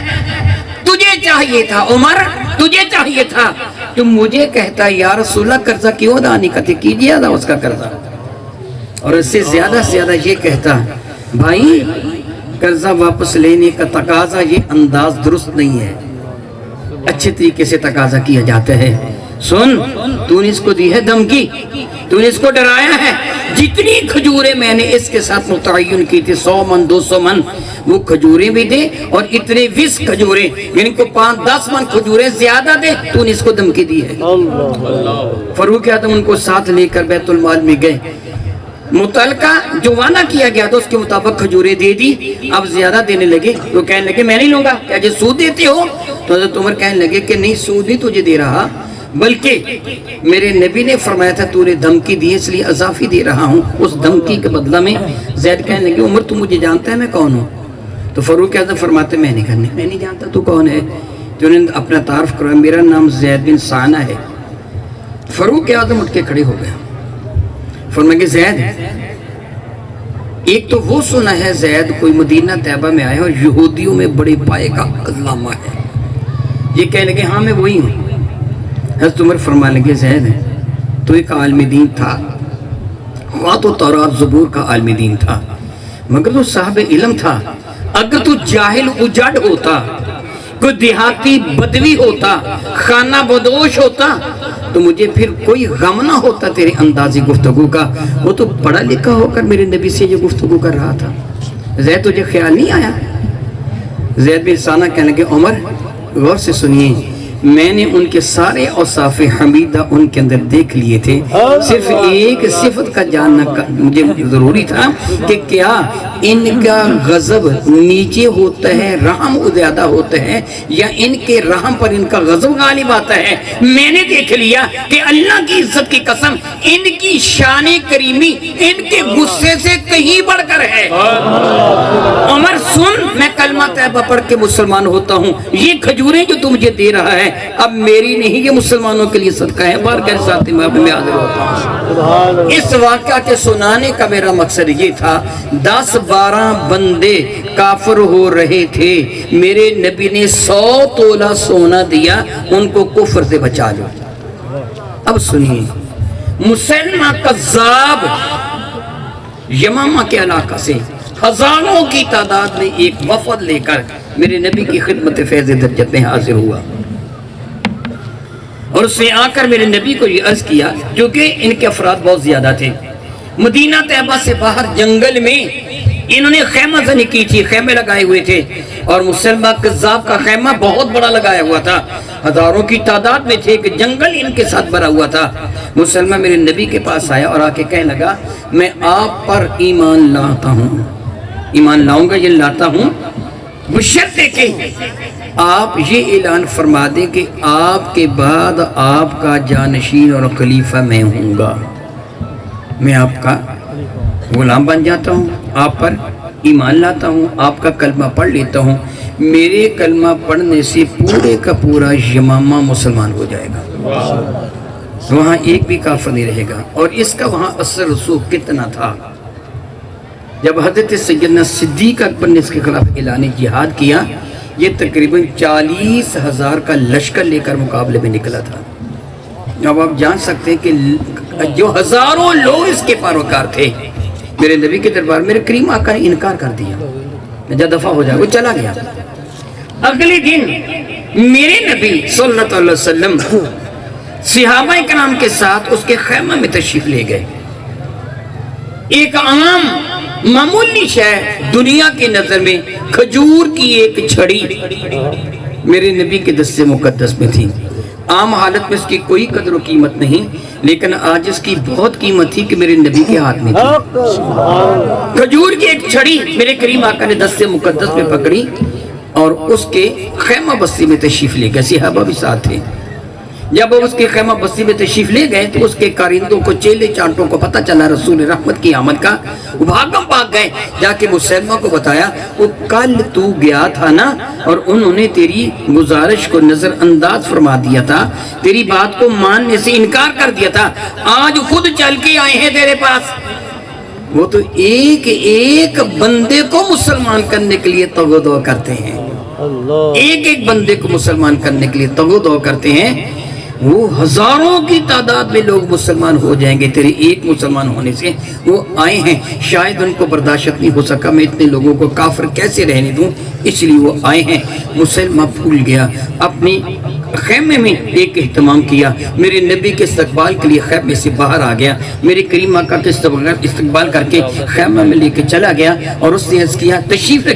تجھے چاہیے تھا عمر, تجھے چاہیے تھا تم مجھے کہتا, یا رسول اللہ قرضہ کیوں ادا نہیں کرتے, کیجئے ادا اس کا قرضہ. اور اس سے زیادہ یہ کہتا, بھائی قرضہ واپس لینے کا تقاضا یہ انداز درست نہیں ہے, اچھے طریقے سے تقاضا کیا جاتا ہے. سن, تو نے اس کو دی ہے دھمکی, تو نے اس کو ڈرایا ہے. جتنی کھجوریں میں نے اس کے ساتھ متعین کی تھی, 100 من 200 من, وہ کھجوریں بھی دے, اور اتنے 20 کھجوریں, یعنی کو 5-10 من کھجوریں زیادہ دے, تو نے اس کو دھمکی دی ہے. فاروق اعظم ان کو ساتھ لے کر بیت المال میں گئے. متعلقہ جو وعدہ کیا گیا تھا اس کے مطابق کھجوریں دے دی. اب زیادہ دینے لگے تو کہنے لگے, میں نہیں لوں گا, کیا جی سود دیتے ہو؟ تو حضرت عمر کہنے لگے کہ نہیں, سود نہیں تجھے دے رہا, بلکہ میرے نبی نے فرمایا تھا تو نے دھمکی دی اس لیے اضافی دے رہا ہوں. اس دھمکی کے بدلہ میں زید کہنے لگے, عمر تو مجھے جانتا ہے میں کون ہوں؟ تو فاروق اعظم فرماتے, میں نہیں جانتا تو کون ہے. تو انہوں نے اپنا تعارف کروایا, میرا نام زید بن ثانہ ہے. فاروق اعظم اٹھ کے کھڑے ہو گئے, فرمایا کہ زید, ایک تو وہ سنا ہے زید کوئی مدینہ طیبہ میں آیا اور یہودیوں میں بڑے پائے کا علامہ ہے. یہ کہنے لگے, ہاں میں وہی ہوں. حضرت عمر فرمانے لگے, زید تو ایک عالم دین تھا, خواہ تو تورات زبور کا عالم دین تھا, مگر تو صاحب علم تھا. اگر تو جاہل اجڑ ہوتا, کوئی دیہاتی بدوی ہوتا, خانہ بدوش ہوتا, تو مجھے پھر کوئی غم نہ ہوتا تیرے اندازی گفتگو کا. وہ تو پڑھا لکھا ہو کر میرے نبی سے یہ گفتگو کر رہا تھا. زید تجھے خیال نہیں آیا؟ زید بن ثانہ کہنے لگے, عمر غور سے سنیے, میں نے ان کے سارے اوصاف حمیدہ ان کے اندر دیکھ لیے تھے, صرف ایک صفت کا جاننا مجھے ضروری تھا کہ کیا ان کا غضب نیچے ہوتا ہے, رحم زیادہ ہوتا ہے, یا ان کے رحم پر ان کا غضب غالب آتا ہے. میں نے دیکھ لیا کہ اللہ کی عزت کی قسم ان کی شان کریمی ان کے غصے سے کہیں بڑھ کر ہے. عمر سن, میں کلمہ طیبہ پڑھ کے مسلمان ہوتا ہوں, یہ کھجوریں جو تم مجھے دے رہا ہے اب میری نہیں, یہ مسلمانوں کے لیے صدقہ ہے. بار کر ساتھ میں حاضر ہوتا ہوں. اس واقعہ کے سنانے کا میرا مقصد یہ تھا, 10-12 بندے کافر ہو رہے تھے, میرے نبی نے 100 تولہ سونا دیا ان کو کفر سے بچا لو. اب سنیے, مسلمہ کذاب یمامہ کے علاقہ سے ہزاروں کی تعداد میں ایک وفد لے کر میرے نبی کی خدمت فیض درجت میں حاضر ہوا, اور اس نے آ کر میرے نبی کو یہ عرض کیا, جو کہ ان کے افراد بہت زیادہ تھے. مدینہ طیبہ سے باہر جنگل میں انہوں نے خیمہ زنی کی تھی, خیمے لگائے ہوئے تھے, اور مسلمہ کذاب کا خیمہ بہت بڑا لگایا ہوا تھا, ہزاروں کی تعداد میں تھے, کہ جنگل ان کے ساتھ بھرا ہوا تھا. مسلمہ میرے نبی کے پاس آیا اور آ کے کہنے لگا, میں آپ پر ایمان لاتا ہوں, ایمان لاؤں گا, یہ لاتا ہوں, بشرط ہے کہ آپ یہ اعلان فرما دیں کہ آپ کے بعد آپ کا جانشین اور خلیفہ میں ہوں گا. میں آپ کا غلام بن جاتا ہوں, آپ پر ایمان لاتا ہوں, آپ کا کلمہ پڑھ لیتا ہوں. میرے کلمہ پڑھنے سے پورے کا پورا یمامہ مسلمان ہو جائے گا, وہاں ایک بھی کافر نہیں رہے گا. اور اس کا وہاں اثر رسوخ کتنا تھا, جب حضرت سیدنا صدیق اکبر نے اس کے خلاف اعلان جہاد کیا, یہ تقریباً 40,000 کا لشکر لے کر مقابلے میں نکلا تھا. اب آپ جان سکتے ہیں کہ جو ہزاروں لوگ اس کے پیروکار تھے, میرے نبی کے دربار میرے کریم آقا نے انکار کر دیا, جا دفع ہو جائے، وہ چلا گیا۔ اگلے دن میرے نبی صلی اللہ علیہ وسلم صحابہ کرام کے ساتھ اس کے خیمہ میں تشریف لے گئے۔ ایک عام معمولی شے دنیا کی نظر میں کھجور کی ایک چھڑی میرے نبی کے دست مقدس میں تھی۔ عام حالت میں اس کی کوئی قدر و قیمت نہیں، لیکن آج اس کی بہت قیمت تھی کہ میرے نبی کے ہاتھ میں تھی۔ کھجور کی ایک چھڑی میرے کریم آقا نے دست مقدس میں پکڑی اور اس کے خیمہ بستی میں تشریف لے گئے، صحابہ بھی ساتھ تھے۔ جب وہ اس کے خیمہ بستی میں تشریف لے گئے تو اس کے کارندوں کو، چیلے چانٹوں کو پتہ چلا رسول رحمت کی آمد کا، وہ بھاگم بھاگ گئے، جا کے مسلمہ کو بتایا وہ کل تو گیا تھا نا اور انہوں نے تیری گزارش کو نظر انداز فرما دیا تھا، تیری بات کو ماننے سے انکار کر دیا تھا، آج خود چل کے آئے ہیں تیرے پاس۔ وہ تو ایک ایک بندے کو مسلمان کرنے کے لیے تگ و دو کرتے ہیں، ایک ایک بندے کو مسلمان کرنے کے لیے تگ و دو کرتے ہیں۔ وہ ہزاروں کی تعداد میں لوگ مسلمان ہو جائیں گے تیرے ایک مسلمان ہونے سے۔ وہ آئے ہیں، شاید ان کو برداشت نہیں ہو سکا میں اتنے لوگوں کو کافر کیسے رہنے دوں، اس لیے وہ آئے ہیں۔ مسلمہ بھول گیا، اپنی خیمے میں ایک اہتمام کیا، میرے نبی کے استقبال کے لیے خیمے سے باہر آ گیا، میرے کریم آقا کے استقبال کر کے خیمہ میں لے کے چلا گیا اور اس نے عرض کیا تشریف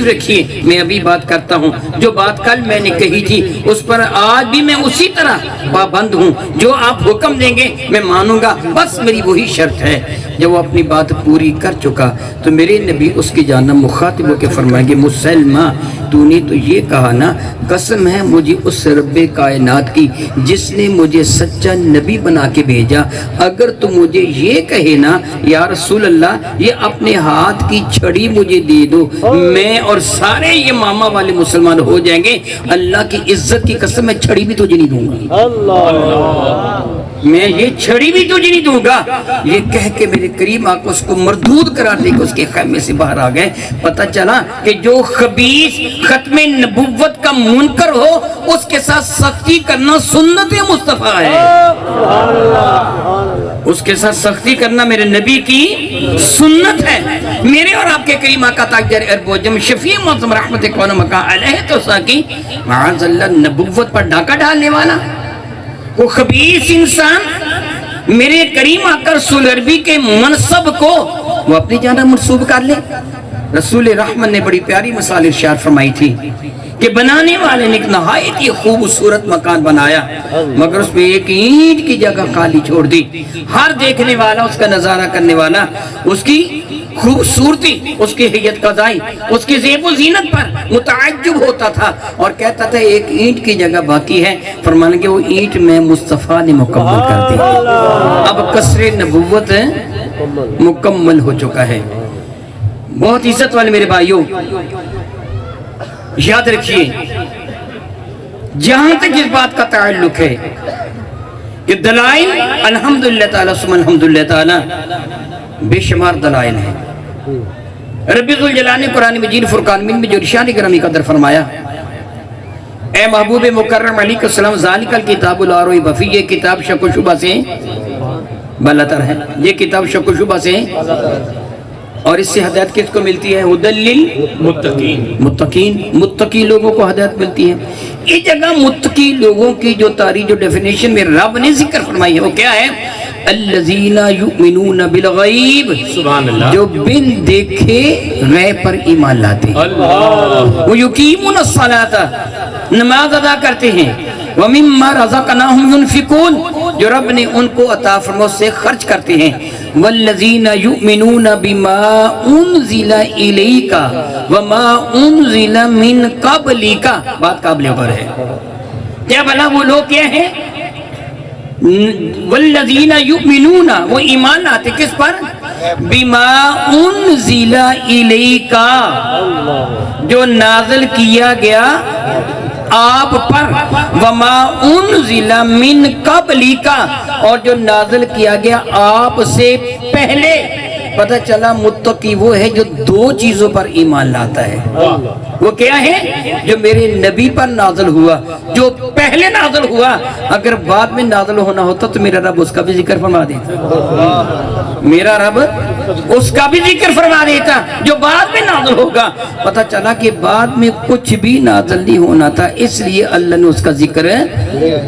رکھیے، میں ابھی بات کرتا ہوں، جو بات کل میں نے کہی تھی اس پر آج بھی میں اسی طرح پابند ہوں، جو آپ حکم دیں گے میں مانوں گا، بس میری وہی شرط ہے۔ جب وہ اپنی بات پوری کر چکا تو میرے نبی اس کی جانب مخاطب ہو کے فرمائیں گے مسلمہ تو نے تو یہ کہا نا، قسم ہے مجھے اس رب کائنات کی جس نے مجھے سچا نبی بنا کے بھیجا، اگر تو مجھے یہ کہے نا یا رسول اللہ یہ اپنے ہاتھ کی چھڑی مجھے دے دو، میں اور سارے یہ ماما والے مسلمان ہو جائیں گے، اللہ کی عزت کی قسم میں چھڑی بھی تجھے نہیں دوں گا، میں یہ چھڑی بھی تجھے نہیں دوں گا۔ یہ کہہ کے میرے کریم آقا اس کو مردود قرار دے کے اس کے خیمے سے باہر آ گئے۔ پتہ چلا کہ جو خبیث ختم نبوت کا منکر ہو اس کے ساتھ سختی کرنا سنت مصطفیٰ ہے، اس کے ساتھ سختی کرنا میرے نبی کی سنت ہے۔ میرے اور آپ کے کریم آقا تاجدار عرب و عجم شفیع معظم رحمت کون مکان علیہ تو ساکی معاذ اللہ نبوت پر ڈاکہ ڈالنے والا وہ خبیث انسان میرے کریم آقا رسول عربی کے منصب کو وہ اپنی جانب منسوب کر لے۔ رسول رحمت نے بڑی پیاری مثال ارشاد فرمائی تھی کہ بنانے والے نے ایک نہایت ہی خوبصورت مکان بنایا مگر اس میں ایک اینٹ کی جگہ خالی چھوڑ دی، ہر دیکھنے والا اس کا نظارہ کرنے والا اس کی خوبصورتی، اس کی حیت قضائی، اس کی زیب و زینت پر متعجب ہوتا تھا اور کہتا تھا ایک اینٹ کی جگہ باقی ہے، فرمانے کہ وہ اینٹ میں مصطفیٰ نے مکمل کر دی، اب قصر نبوت مکمل ہو چکا ہے۔ بہت عزت والے میرے بھائیوں یاد رکھیے، جہاں تک اس بات کا تعلق ہے کہ دلائل الحمدللہ تعالیٰ ثم الحمدللہ تعالیٰ بے شمار دلائل ہیں۔ رب ذوالجلال نے قرآن مجید فرقان میں جو ارشاد گرامی قدر فرمایا، اے محبوب مکرم علیہ السلام ذالک الکتاب لا ریب فیہ، یہ کتاب شک و شبہ سے بالاتر ہے، یہ کتاب شک و شبہ سے، اور اس سے ہدایت کس کو ملتی ہے؟ ہدی للمتقین، متقی لوگوں کو ہدایت ملتی ہے۔ اس جگہ متقی لوگوں کی جو تعریف جو ڈیفینیشن میں رب نے ذکر فرمائی ہے وہ کیا ہے؟ الذین یؤمنون بالغیب، سبحان اللہ، جو بن دیکھے غیب پر ایمان لاتے ہیں، وہ یقیمون الصلاۃ، نماز ادا کرتے ہیں، وَمِمَّا رَزَقْنَاهُمْ يُنْفِقُونَ، جو رب نے ان کو عطا فرمایا سے خرچ کرتے ہیں، وَالَّذِينَ يُؤْمِنُونَ بِمَا أُنزِلَ إِلَيْكَ وَمَا أُنزِلَ مِن قَبْلِكَ، بات قابل غور ہے، کیا بھلا وہ لوگ کیا ہیں؟ والذین یؤمنون، وہ ایمان آتے کس پر؟ بما انزل الیک، جو نازل کیا گیا آپ پر، وما انزل من قبلک، اور جو نازل کیا گیا آپ سے پہلے۔ پتہ چلا متقی وہ ہے جو دو چیزوں پر ایمان لاتا ہے، وہ کیا ہے؟ جو میرے نبی پر نازل ہوا، جو پہلے نازل ہوا، اگر بعد میں نازل ہونا ہوتا تو میرا رب اس کا بھی ذکر فرما دیتا، میرا رب اس کا بھی ذکر فرما دیتا جو بعد میں نازل ہوگا. پتہ چلا کہ بعد میں کچھ بھی نازل نہیں ہونا تھا، اس لیے اللہ نے اس کا ذکر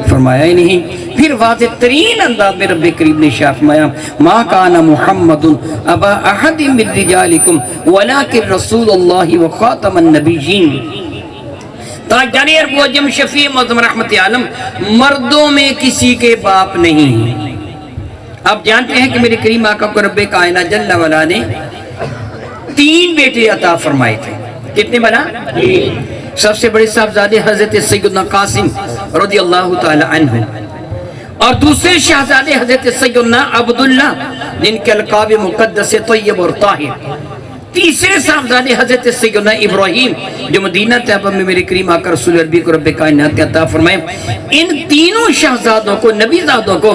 فرمایا ہی نہیں. پھر واضح ترین انداز میں رب کریم نے ارشاد فرمایا ما کان محمد ابا احد من رجالکم ولکن رسول اللہ وخاتم النبیین. تاجدار عرب و عجم شفیع معظم رحمت عالم مردوں میں کسی کے باپ نہیں. آپ جانتے ہیں کہ میرے کریم آقا کو رب کائنات جل وعلا نے 3 بیٹے عطا فرمائے تھے. کتنے بنا؟ سب سے بڑے صاحبزادے حضرت سیدنا قاسم رضی اللہ تعالی عنہ، اور دوسرے شہزادے حضرت سیدنا عبداللہ جن کے القاب مقدس طیب اور طاہر. تیسرے صاحبزادے حضرت سیدنا ابراہیم جو مدینہ طیبہ میں میرے کریم آقا رسول عربی کو رب کائنات نے عطا فرمائے. ان تینوں شہزادوں کو، نبی زادوں کو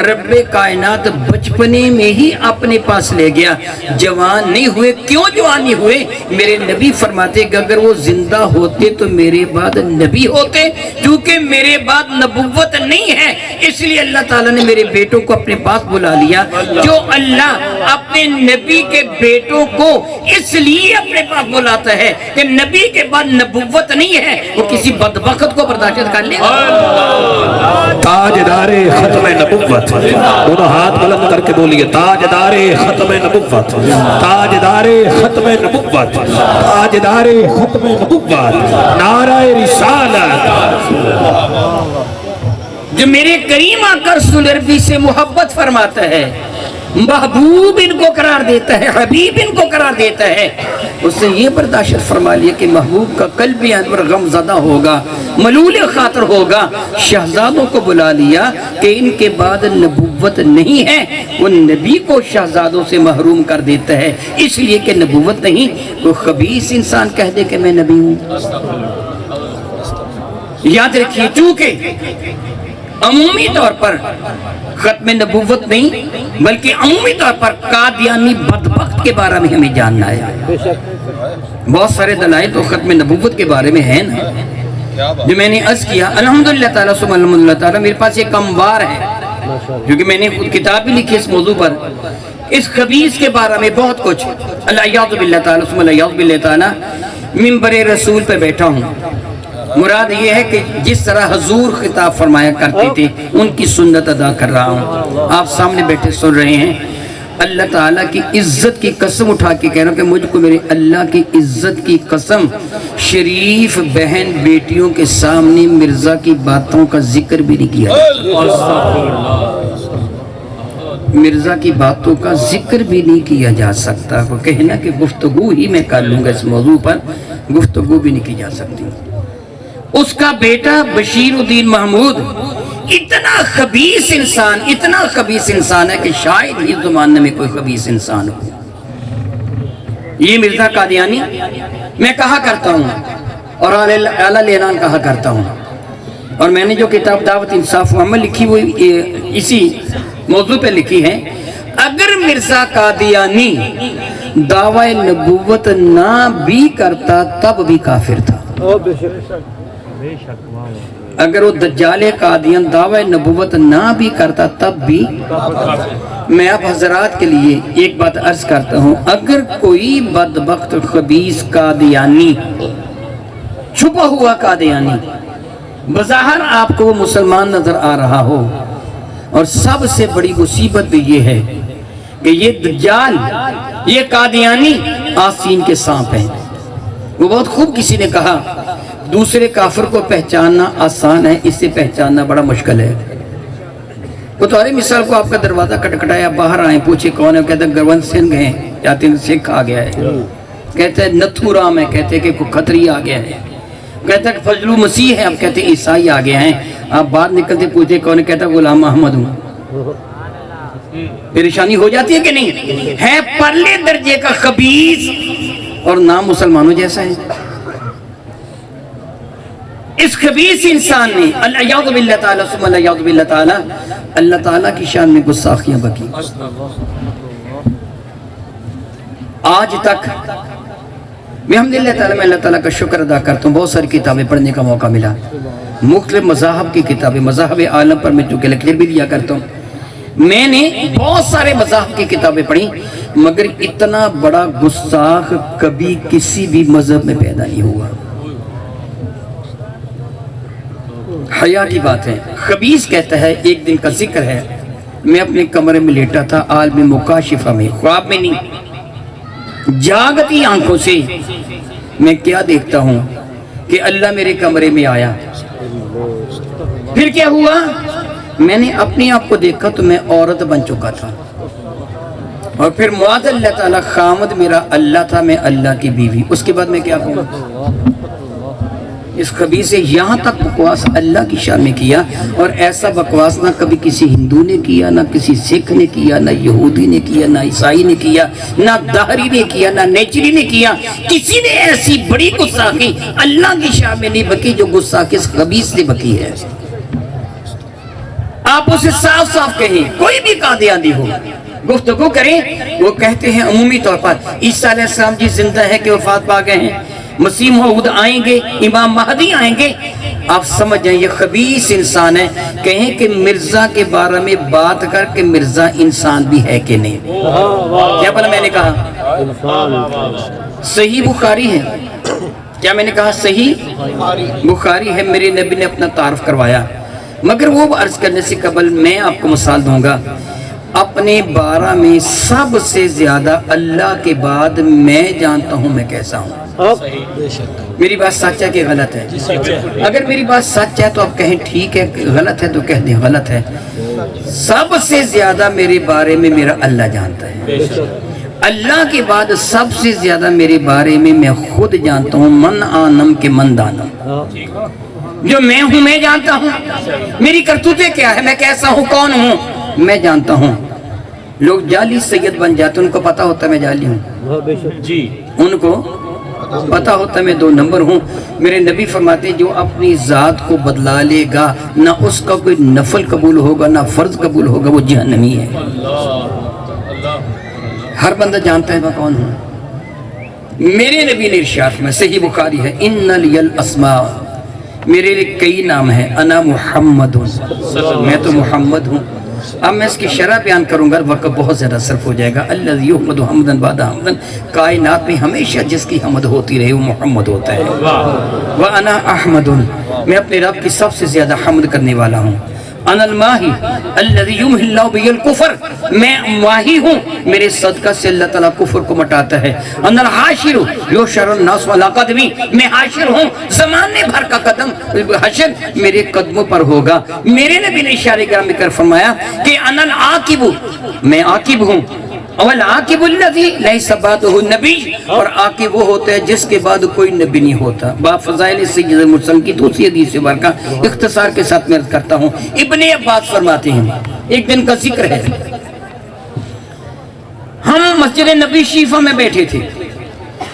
رب کائنات بچپنے میں ہی اپنے پاس لے گیا. جوان نہیں ہوئے. کیوں جوان نہیں ہوئے؟ میرے نبی فرماتے کہ اگر وہ زندہ ہوتے تو میرے بعد نبی ہوتے، کیونکہ میرے بعد نبوت نہیں ہے، اس لیے اللہ تعالیٰ نے میرے بیٹوں کو اپنے پاس بلا لیا. جو اللہ اپنے نبی کے بیٹوں کو اس لیے اپنے پاس بلاتا ہے کہ نبی کے بعد نبوت نہیں ہے، وہ کسی بدبخت کو برداشت کر لے. تاجدار ختم نبوت. دونوں ہاتھ بلند کر کے بولیے تاجدار ختم نبوت، تاجدار ختم نبوت، تاجدار ختم نبوت، نعرہ رسالت. جو میرے کریم آقا رسول عربی سے محبت فرماتا ہے، محبوب ان کو قرار دیتا ہے، حبیب ان کو قرار دیتا ہے، اس نے یہ برداشت فرما لیا کہ محبوب کا قلب انور غم زدہ ہوگا، ملول خاطر ہوگا. شہزادوں کو بلا لیا کہ ان کے بعد نبوت نہیں ہے. وہ نبی کو شہزادوں سے محروم کر دیتا ہے، اس لیے کہ نبوت نہیں. وہ خبیث انسان کہہ دے کہ میں نبی ہوں. یاد رکھیے چونکہ عمومی طور پر ختم نبوت نہیں بلکہ عمومی طور پر قادیانی بدبخت کے بارے میں ہمیں جاننا ہے. بہت سارے دلائل تو ختم نبوت کے بارے میں ہیں نا، جو میں نے عرض کیا. الحمدللہ تعالیٰ ثم الحمدللہ تعالیٰ میرے پاس ایک انوار ہے جو کہ میں نے خود کتاب بھی لکھی اس موضوع پر. اس خبیث کے بارے میں بہت کچھ. الیاذ باللہ تعالیٰ ثم الیاذ باللہ تعالیٰ منبر رسول پہ بیٹھا ہوں. مراد یہ ہے کہ جس طرح حضور خطاب فرمایا کرتے تھے ان کی سنت ادا کر رہا ہوں. آپ سامنے بیٹھے سن رہے ہیں. اللہ تعالیٰ کی عزت کی قسم اٹھا کے کہہ رہا ہوں کہ مجھ کو میرے اللہ کی عزت کی قسم شریف بہن بیٹیوں کے سامنے مرزا کی باتوں کا ذکر بھی نہیں کیا. مرزا کی باتوں کا ذکر بھی نہیں کیا جا سکتا. وہ کہنا کہ گفتگو ہی میں کر لوں گا اس موضوع پر، گفتگو بھی نہیں کی جا سکتی. اس کا بیٹا بشیر الدین محمود اتنا خبیث انسان، اتنا خبیث انسان ہے کہ شاید ہی زمانے میں کوئی خبیث انسان ہو. یہ مرزا قادیانی میں کہا کرتا ہوں اور اعلیٰ اعلان کہا کرتا ہوں، اور میں نے جو کتاب دعوت انصاف و عمل لکھی وہ اسی موضوع پہ لکھی ہے. اگر مرزا قادیانی دعوی نبوت نہ بھی کرتا تب بھی کافر تھا. اگر وہ دجال قادیان دعوی نبوت نہ بھی کرتا تب بھی. میں آپ حضرات کے لیے ایک بات عرض کرتا ہوں، اگر کوئی بدبخت خبیث قادیانی، چھپا ہوا قادیانی، بظاہر آپ کو وہ مسلمان نظر آ رہا ہو، اور سب سے بڑی مصیبت بھی یہ ہے کہ یہ دجال، یہ قادیانی آستین کے سانپ ہیں. وہ بہت خوب کسی نے کہا دوسرے کافر کو پہچاننا آسان ہے، اسے پہچاننا بڑا مشکل ہے. وہ تو مثال کو آپ کا دروازہ کٹکھٹایا، باہر آئیں، پوچھے کون ہے، کہتے ہیں گرون سنگھ ہیں، کہتے ہیں سکھ آ گیا ہے، کہتے ہیں نتھو رام ہے، کہتے ہیں کہ کوئی کھتری آ گیا ہے، کہتے ہیں کہ فضل مسیح ہے، آپ کہتے ہیں عیسائی آ گئے ہیں. آپ باہر نکلتے پوچھتے کون ہے، کہتا ہے غلام محمد ہوں. پریشانی ہو جاتی ہے کہ نہیں؟ ہے پرلے درجے کا خبیث اور نام مسلمانوں جیسا ہے. اس خبیث انسان نے الیاذ باللہ تعالیٰ ثم الیاذ باللہ تعالیٰ اللہ تعالیٰ کی شان میں گستاخیاں بکی. آج تک میں اللہ تعالیٰ کا شکر ادا کرتا ہوں. بہت ساری کتابیں پڑھنے کا موقع ملا، مختلف مذاہب کی کتابیں، مذاہب عالم پر میں چونکہ لیکچر بھی لیا کرتا ہوں. میں نے بہت سارے مذاہب کی کتابیں پڑھی. مگر اتنا بڑا گستاخ کبھی کسی بھی مذہب میں پیدا نہیں ہوا. حیا کی بات ہے. خبیث کہتا ہے ایک دن کا ذکر ہے میں اپنے کمرے میں لیٹا تھا عالم مکاشفہ میں, خواب میں نہیں جاگتی آنکھوں سے میں کیا دیکھتا ہوں کہ اللہ میرے کمرے میں آیا. پھر کیا ہوا, میں نے اپنے آپ کو دیکھا تو میں عورت بن چکا تھا, اور پھر معاذ اللہ تعالیٰ خامد میرا اللہ تھا, میں اللہ کی بیوی. اس کے بعد میں کیا کہوں. اس خبیث سے یہاں تک بکواس اللہ کی شان میں کیا, اور ایسا بکواس نہ کبھی کسی ہندو نے کیا, نہ کسی سکھ نے کیا, نہ یہودی نے کیا, نہ عیسائی نے کیا, نہ دہری نے کیا, نہ نیچری نے کیا. کسی نے ایسی بڑی گستاخی اللہ کی شان میں نہیں بکی جو گستاخی اس خبیث نے بکی ہے. آپ اسے صاف صاف کہیں, کوئی بھی قادیانی ہو گفتگو کریں, وہ کہتے ہیں عمومی طور پر عیسیٰ علیہ السلام جی زندہ ہے کہ وفات پا گئے ہیں, مسیح موعود آئیں گے, امام مہدی آئیں گے. آپ سمجھ جائیں یہ خبیث انسان ہے. کہیں کہ مرزا کے بارے میں بات کر کے مرزا انسان بھی ہے کہ نہیں. کیا بولا میں نے کہا صحیح بخاری ہے. کیا میں نے کہا صحیح بخاری ہے. میرے نبی نے اپنا تعارف کروایا, مگر وہ عرض کرنے سے قبل میں آپ کو مثال دوں گا. اپنے بارہ میں سب سے زیادہ اللہ کے بعد میں جانتا ہوں میں کیسا ہوں. میری بات سچ ہے کہ غلط ہے؟ اگر میری بات سچ ہے تو آپ کہیں ٹھیک ہے, غلط ہے تو کہہ دیں غلط ہے. سب سے زیادہ میرے بارے میں میرا اللہ جانتا ہے. اللہ کے بعد سب سے زیادہ میرے بارے میں میں خود جانتا ہوں. من آنم کے من دانم, جو میں ہوں میں جانتا ہوں. میری کرتوتیں کیا ہے, میں کیسا ہوں, کون ہوں, میں جانتا ہوں. لوگ جعلی سید بن جاتے ہیں, ان کو پتا ہوتا ہے میں جعلی ہوں جی, ان کو پتا ہوتا ہے میں 2 نمبر ہوں. میرے نبی فرماتے ہیں جو اپنی ذات کو بدلا لے گا نہ اس کا کوئی نفل قبول ہوگا نہ فرض قبول ہوگا, وہ جہنمی ہے. ہر بندہ جانتا ہے میں کون ہوں. میرے نبی نے ارشاد میں صحیح بخاری ہے, ان لی الاسماء, میرے لیے کئی نام ہیں. انا محمد, میں تو محمد ہوں. اب میں اس کی شرح بیان کروں گا, وقت بہت زیادہ صرف ہو جائے گا. الذی یحمد حمدن بعد حمدن, کائنات میں ہمیشہ جس کی حمد ہوتی رہے وہ محمد ہوتا ہے. وانا احمد, میں اپنے رب کی سب سے زیادہ حمد کرنے والا ہوں. انا الماہی الذی یمحی اللہ بی الکفر, میں ماہی ہوں, میرے صدقہ سے اللہ تعالیٰ کفر کو مٹاتا ہے. انا الحاشر یحشر الناس علی قدمی, میں حاشر ہوں, زمانے بھر کا قدم حشر میرے قدموں پر ہوگا. میرے نبی نے اشارے گرامی کر فرمایا کہ انا العاقب, میں عاقب ہوں. اول عاقب الذی لیس بعدہ نبی, اور عاقب وہ ہوتا ہے جس کے بعد کوئی نبی نہیں ہوتا. با فضائل سید المرسلین کی دوسری حدیث مبارکہ اختصار کے ساتھ میں عرض کرتا ہوں. ابن عباس فرماتے ہیں, ایک دن کا ذکر ہے, ہم مسجد نبی شریفہ میں بیٹھے تھے,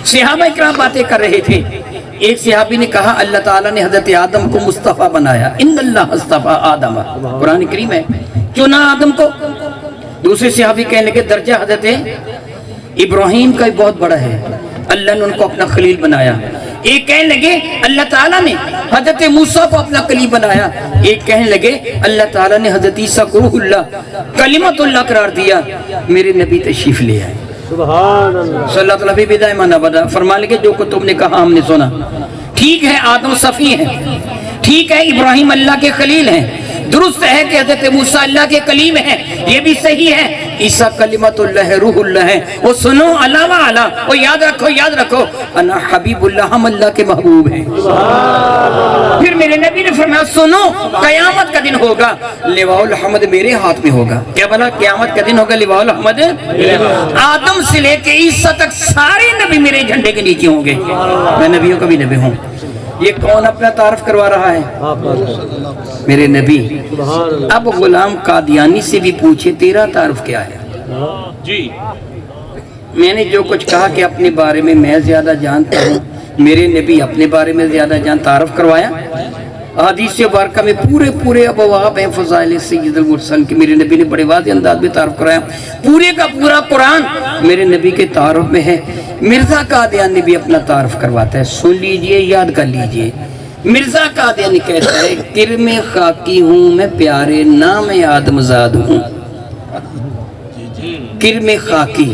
صحابہ اکرام باتیں کر رہے تھے. ایک صحابی نے کہا اللہ تعالیٰ نے حضرت آدم کو مصطفیٰ بنایا. ان اللہ اصطفیٰ آدم, قرآن کریم ہے, چنا آدم کو. دوسرے صحابی کہنے لگے درجہ حضرت ابراہیم کا بہت بڑا ہے, اللہ نے ان کو اپنا خلیل بنایا. ایک کہنے لگے اللہ تعالیٰ نے حضرت موسیٰ کو اپنا کلیم بنایا. ایک کہنے لگے اللہ تعالیٰ نے حضرت عیسیٰ کو روح اللہ کلمت اللہ قرار دیا. میرے نبی تشریف لے آئے سبحان اللہ, صلی اللہ علیہ وسلم بدائمان ابدا. فرما لگے جو کو تم نے کہا ہم نے سنا. ٹھیک ہے آدم صفی ہے, ٹھیک ہے ابراہیم اللہ کے خلیل ہیں, درست ہے کہ حضرت موسیٰ اللہ کے کلیم ہیں, یہ بھی صحیح ہے. عیسیٰ کلمت اللہ ہے, روح اللہ ہے. وہ سنو علاوہ علا, وہ یاد رکھو, یاد رکھو, انا حبیب اللہ, ہم اللہ کے محبوب ہیں. پھر میرے نبی نے فرمایا سنو قیامت کا دن ہوگا, لواء الحمد میرے ہاتھ میں ہوگا. کیا بنا قیامت کا دن ہوگا لواء الحمد, آدم سے لے کے عیسیٰ تک سارے نبی میرے جھنڈے کے نیچے ہوں گے. میں نبیوں کا بھی نبی ہوں. یہ کون اپنا تعارف کروا رہا ہے؟ میرے نبی. اب غلام قادیانی سے بھی پوچھے تیرا تعارف کیا ہے؟ جی میں نے جو کچھ کہا کہ اپنے بارے میں میں زیادہ جانتا ہوں, میرے نبی اپنے بارے میں زیادہ تعارف کروایا. حدیث مبارکہ میں پورے ابواب ہیں فضائل سید المرسلین کی. میرے نبی نے بڑے واضح انداز میں تعارف کرایا. پورے کا پورا قرآن میرے نبی کے تعارف میں ہے. مرزا قادیانی بھی اپنا تعارف کرواتا ہے, سن لیجئے, یاد کر لیجئے. مرزا قادیانی کہتا ہے کرم خاکی ہوں میں پیارے نام آدم زاد ہوں. کرم خاکی,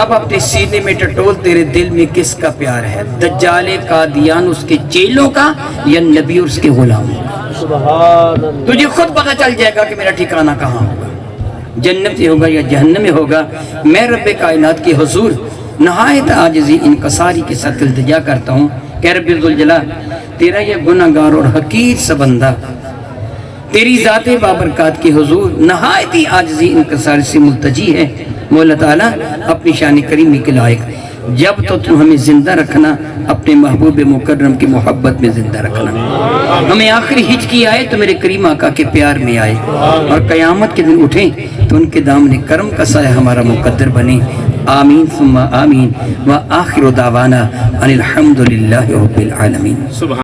اب اپنے سینے میں ٹٹول تیرے دل میں کس کا پیار ہے؟ دجال قادیان اس کے چیلوں کا یا نبی اور اس کے غلاموں کا؟ تجھے خود پتہ چل جائے گا کہ میرا ٹھکانہ کہاں ہوگا، جنت میں ہوگا یا جہنم میں ہوگا۔ میں رب کائنات کے حضور نہایت عاجزی انکساری کے ساتھ التجا کرتا ہوں کہ رب ذوالجلال تیرا یہ گناہگار اور حقیر سا بندہ تیری ذات بابرکات کے حضور نہایت ہی عاجزی انکسار سے ملتجی ہے۔ مولا تعالیٰ اپنی شان کریمی کے لائق جب تو تم ہمیں زندہ رکھنا، اپنے محبوب مکرم کی محبت میں زندہ رکھنا، ہمیں آخری ہجکی آئے تو میرے کریم آقا کے پیار میں آئے، اور قیامت کے دن اٹھیں تو ان کے دامن کرم کا سایہ ہمارا مقدر بنے۔ آمین ثم آمین، وآخر دعوانا ان الحمدللہ رب العالمین۔